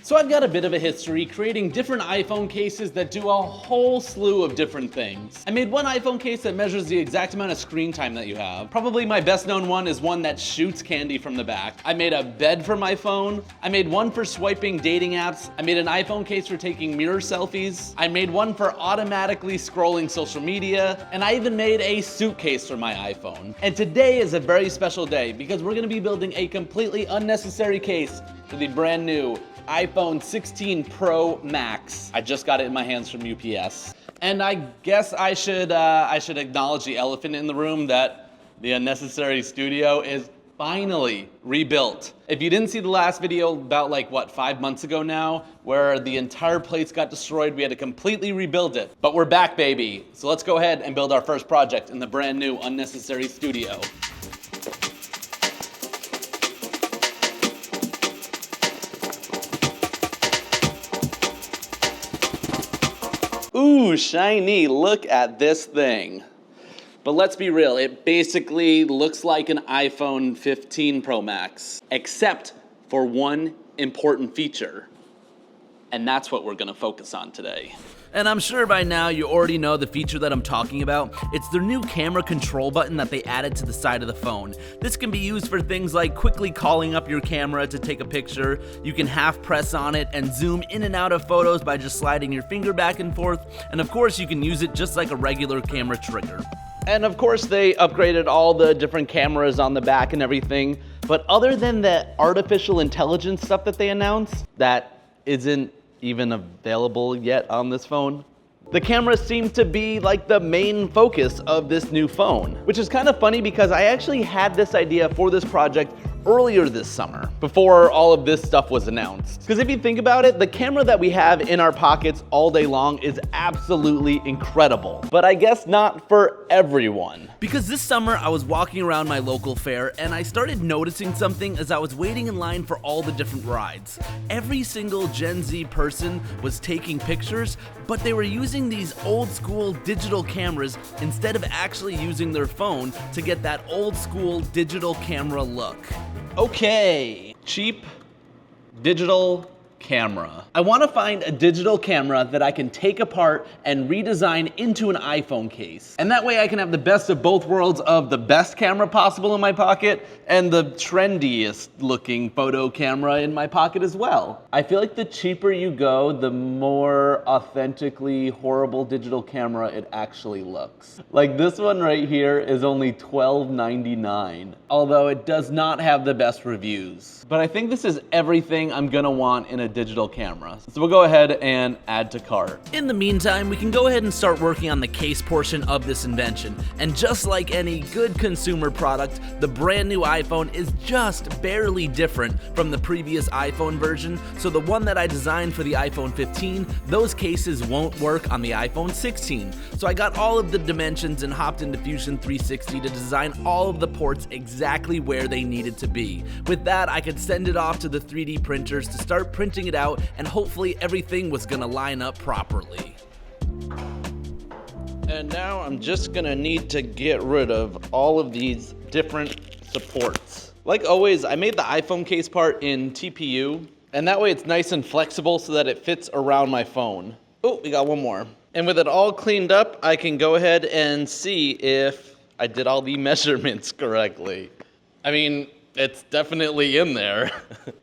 So I've got a bit of a history creating different iPhone cases that do a whole slew of different things. I made one iPhone case that measures the exact amount of screen time that you have. Probably my best known one is one that shoots candy from the back. I made a bed for my phone. I made one for swiping dating apps. I made an iPhone case for taking mirror selfies. I made one for automatically scrolling social media. And I even made a suitcase for my iPhone. And today is a very special day because we're gonna be building a completely unnecessary case for the brand new iPhone 16 Pro Max. I just got it in my hands from UPS. And I guess I should acknowledge the elephant in the room that the unnecessary studio is finally rebuilt. If you didn't see the last video about 5 months ago now, where the entire place got destroyed, we had to completely rebuild it. But we're back, baby. So let's go ahead and build our first project in the brand new unnecessary studio. Ooh, shiny, look at this thing. But let's be real, it basically looks like an iPhone 15 Pro Max, except for one important feature. And that's what we're gonna focus on today. And I'm sure by now you already know the feature that I'm talking about. It's their new camera control button that they added to the side of the phone. This can be used for things like quickly calling up your camera to take a picture. You can half press on it and zoom in and out of photos by just sliding your finger back and forth. And of course you can use it just like a regular camera trigger. And of course they upgraded all the different cameras on the back and everything. But other than the artificial intelligence stuff that they announced, that isn't even available yet on this phone, the camera seemed to be like the main focus of this new phone. Which is kind of funny because I actually had this idea for this project earlier this summer, before all of this stuff was announced. Because if you think about it, the camera that we have in our pockets all day long is absolutely incredible. But I guess not for everyone. Because this summer I was walking around my local fair and I started noticing something as I was waiting in line for all the different rides. Every single Gen Z person was taking pictures, but they were using these old school digital cameras instead of actually using their phone to get that old school digital camera look. Okay, cheap digital camera. I want to find a digital camera that I can take apart and redesign into an iPhone case. And that way I can have the best of both worlds of the best camera possible in my pocket and the trendiest looking photo camera in my pocket as well. I feel like the cheaper you go, the more authentically horrible digital camera it actually looks. Like this one right here is only $12.99, although it does not have the best reviews. But I think this is everything I'm gonna want in a digital camera. So we'll go ahead and add to cart. In the meantime, we can go ahead and start working on the case portion of this invention. And just like any good consumer product, the brand new iPhone is just barely different from the previous iPhone version. So the one that I designed for the iPhone 15, those cases won't work on the iPhone 16. So I got all of the dimensions and hopped into Fusion 360 to design all of the ports exactly where they needed to be. With that, I could send it off to the 3D printers to start printing it out, and hopefully everything was gonna line up properly. And now I'm just gonna need to get rid of all of these different supports. Like always, I made the iPhone case part in TPU, and that way it's nice and flexible so that it fits around my phone. Oh, we got one more. And with it all cleaned up, I can go ahead and see if I did all the measurements correctly. I mean, it's definitely in there.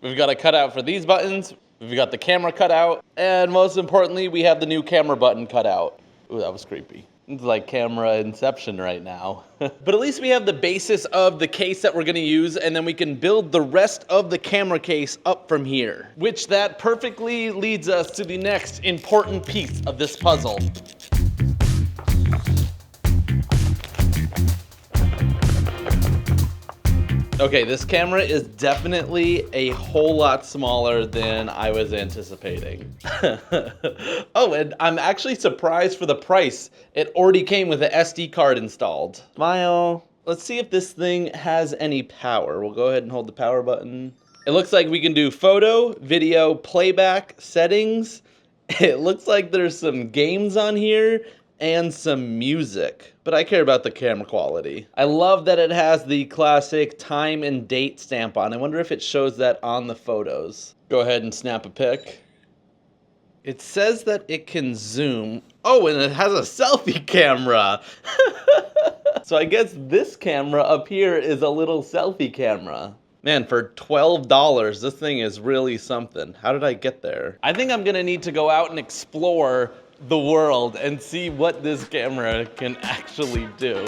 We've got a cutout for these buttons, we've got the camera cut out, and most importantly, we have the new camera button cut out. Ooh, that was creepy. It's like camera inception right now. But at least we have the basis of the case that we're gonna use, and then we can build the rest of the camera case up from here. Which that perfectly leads us to the next important piece of this puzzle. Okay, this camera is definitely a whole lot smaller than I was anticipating. Oh, and I'm actually surprised for the price. It already came with an SD card installed. Smile. Let's see if this thing has any power. We'll go ahead and hold the power button. It looks like we can do photo, video, playback, settings. It looks like there's some games on here and some music, but I care about the camera quality. I love that it has the classic time and date stamp on. I wonder if it shows that on the photos. Go ahead and snap a pic. It says that it can zoom. Oh, and it has a selfie camera. So I guess this camera up here is a little selfie camera. Man, for $12, this thing is really something. How did I get there? I think I'm gonna need to go out and explore the world and see what this camera can actually do.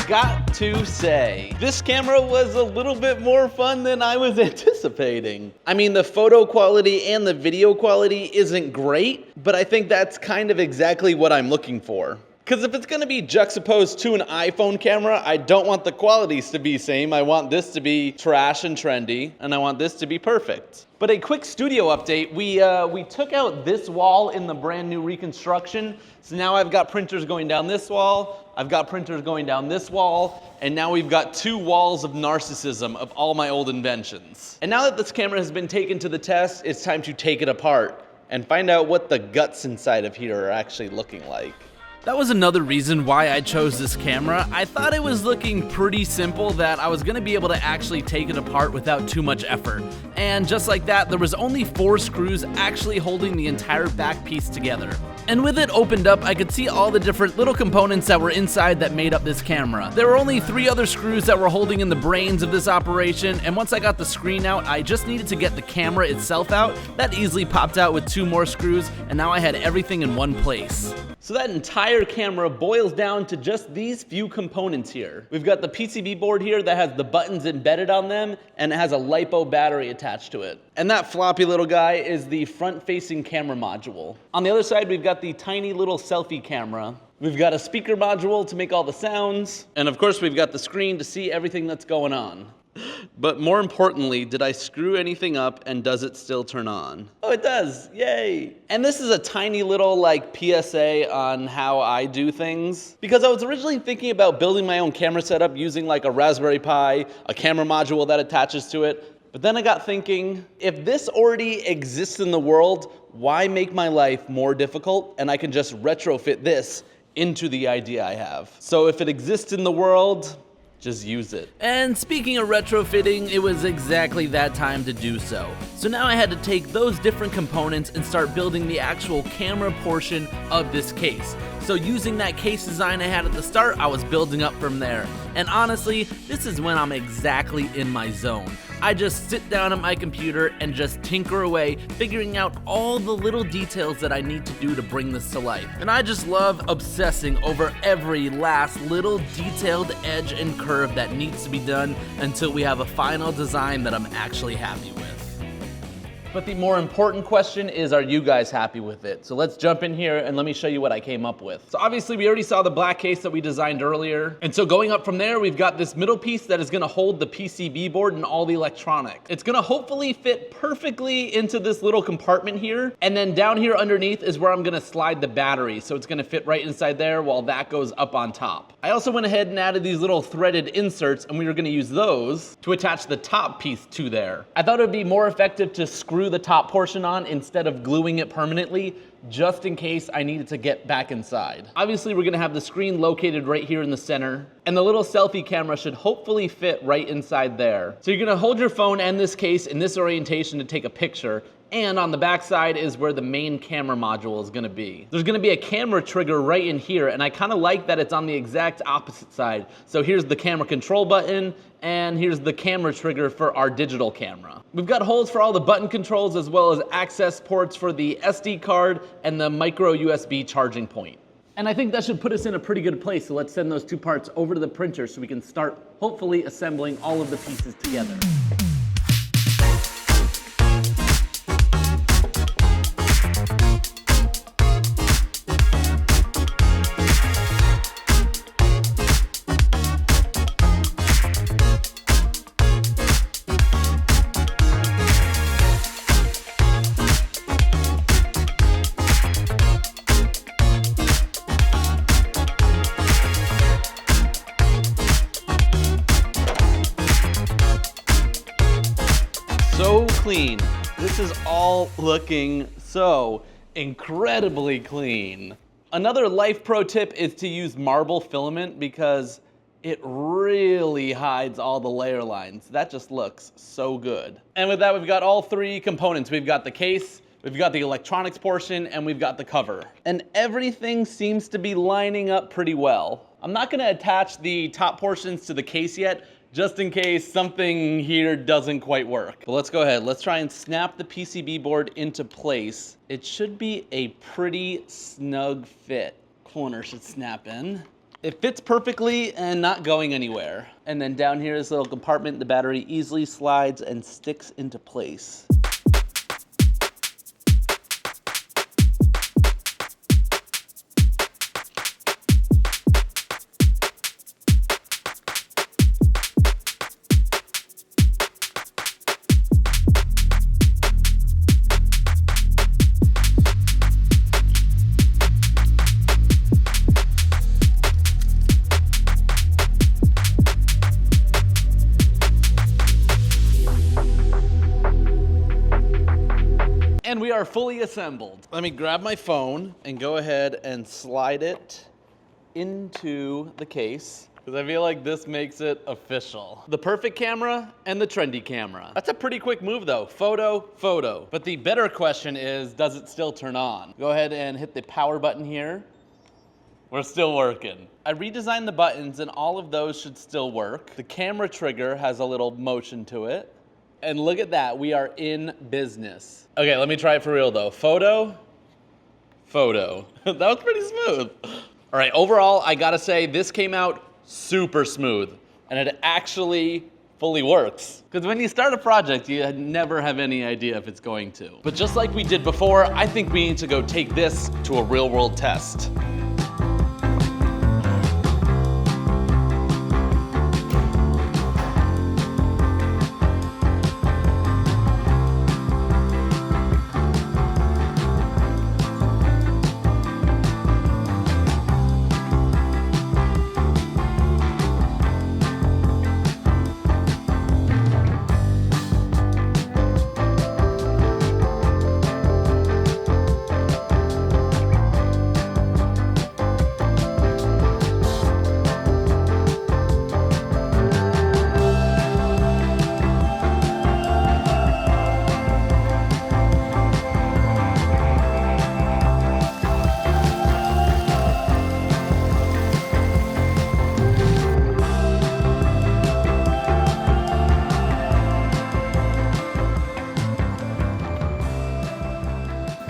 Got to say, this camera was a little bit more fun than I was anticipating. I mean, the photo quality and the video quality isn't great, but I think that's kind of exactly what I'm looking for. Because if it's gonna be juxtaposed to an iPhone camera, I don't want the qualities to be same. I want this to be trash and trendy, and I want this to be perfect. But a quick studio update, we took out this wall in the brand new reconstruction. So now I've got printers going down this wall, I've got printers going down this wall, and now we've got 2 walls of narcissism of all my old inventions. And now that this camera has been taken to the test, it's time to take it apart and find out what the guts inside of here are actually looking like. That was another reason why I chose this camera. I thought it was looking pretty simple, that I was gonna be able to actually take it apart without too much effort. And just like that, there was only 4 screws actually holding the entire back piece together. And with it opened up, I could see all the different little components that were inside that made up this camera. There were only 3 other screws that were holding in the brains of this operation, and once I got the screen out, I just needed to get the camera itself out. That easily popped out with 2 more screws, and now I had everything in one place. So that entire camera boils down to just these few components here. We've got the PCB board here that has the buttons embedded on them, and it has a LiPo battery attached to it. And that floppy little guy is the front-facing camera module. On the other side, we've got the tiny little selfie camera. We've got a speaker module to make all the sounds. And of course, we've got the screen to see everything that's going on. But more importantly, did I screw anything up and does it still turn on? Oh, it does, yay. And this is a tiny little like PSA on how I do things. Because I was originally thinking about building my own camera setup using like a Raspberry Pi, a camera module that attaches to it. But then I got thinking, if this already exists in the world, why make my life more difficult? And I can just retrofit this into the idea I have. So if it exists in the world, just use it. And speaking of retrofitting, it was exactly that time to do so. So now I had to take those different components and start building the actual camera portion of this case. So using that case design I had at the start, I was building up from there. And honestly, this is when I'm exactly in my zone. I just sit down at my computer and just tinker away, figuring out all the little details that I need to do to bring this to life. And I just love obsessing over every last little detailed edge and curve that needs to be done until we have a final design that I'm actually happy with. But the more important question is, are you guys happy with it? So let's jump in here and let me show you what I came up with. So obviously we already saw the black case that we designed earlier. And so going up from there, we've got this middle piece that is gonna hold the PCB board and all the electronics. It's gonna hopefully fit perfectly into this little compartment here. And then down here underneath is where I'm gonna slide the battery. So it's gonna fit right inside there while that goes up on top. I also went ahead and added these little threaded inserts, and we were gonna use those to attach the top piece to there. I thought it would be more effective to screw the top portion on instead of gluing it permanently, just in case I needed to get back inside. Obviously, we're gonna have the screen located right here in the center, and the little selfie camera should hopefully fit right inside there. So you're gonna hold your phone and this case in this orientation to take a picture, and on the back side is where the main camera module is gonna be. There's gonna be a camera trigger right in here, and I kinda like that it's on the exact opposite side. So here's the camera control button, and here's the camera trigger for our digital camera. We've got holes for all the button controls as well as access ports for the SD card and the micro USB charging point. And I think that should put us in a pretty good place, so let's send those 2 parts over to the printer so we can start hopefully assembling all of the pieces together. so clean. This is all looking so incredibly clean. Another life pro tip is to use marble filament because it really hides all the layer lines. That just looks so good. And with that, we've got all three components. We've got the case, we've got the electronics portion, and we've got the cover. And everything seems to be lining up pretty well. I'm not gonna attach the top portions to the case yet, just in case something here doesn't quite work. But let's go ahead. Let's try and snap the PCB board into place. It should be a pretty snug fit. Corner should snap in. It fits perfectly and not going anywhere. And then down here is a little compartment. The battery easily slides and sticks into place. And we are fully assembled. Let me grab my phone and go ahead and slide it into the case, because I feel like this makes it official. The perfect camera and the trendy camera. That's a pretty quick move though. Photo, photo. But the better question is, does it still turn on? Go ahead and hit the power button here. We're still working. I redesigned the buttons and all of those should still work. The camera trigger has a little motion to it. And look at that, we are in business. Okay, let me try it for real though. Photo, photo. That was pretty smooth. All right, overall, I gotta say, this came out super smooth, and it actually fully works. Because when you start a project, you never have any idea if it's going to. But just like we did before, I think we need to go take this to a real world test.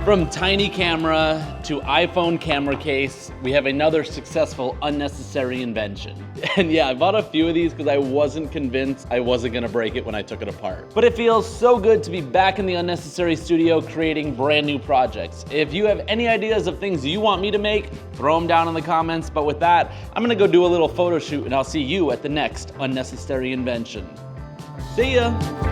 From tiny camera to iPhone camera case, we have another successful unnecessary invention. And yeah, I bought a few of these because I wasn't convinced I wasn't gonna break it when I took it apart. But it feels so good to be back in the unnecessary studio creating brand new projects. If you have any ideas of things you want me to make, throw them down in the comments. But with that, I'm gonna go do a little photo shoot and I'll see you at the next unnecessary invention. See ya.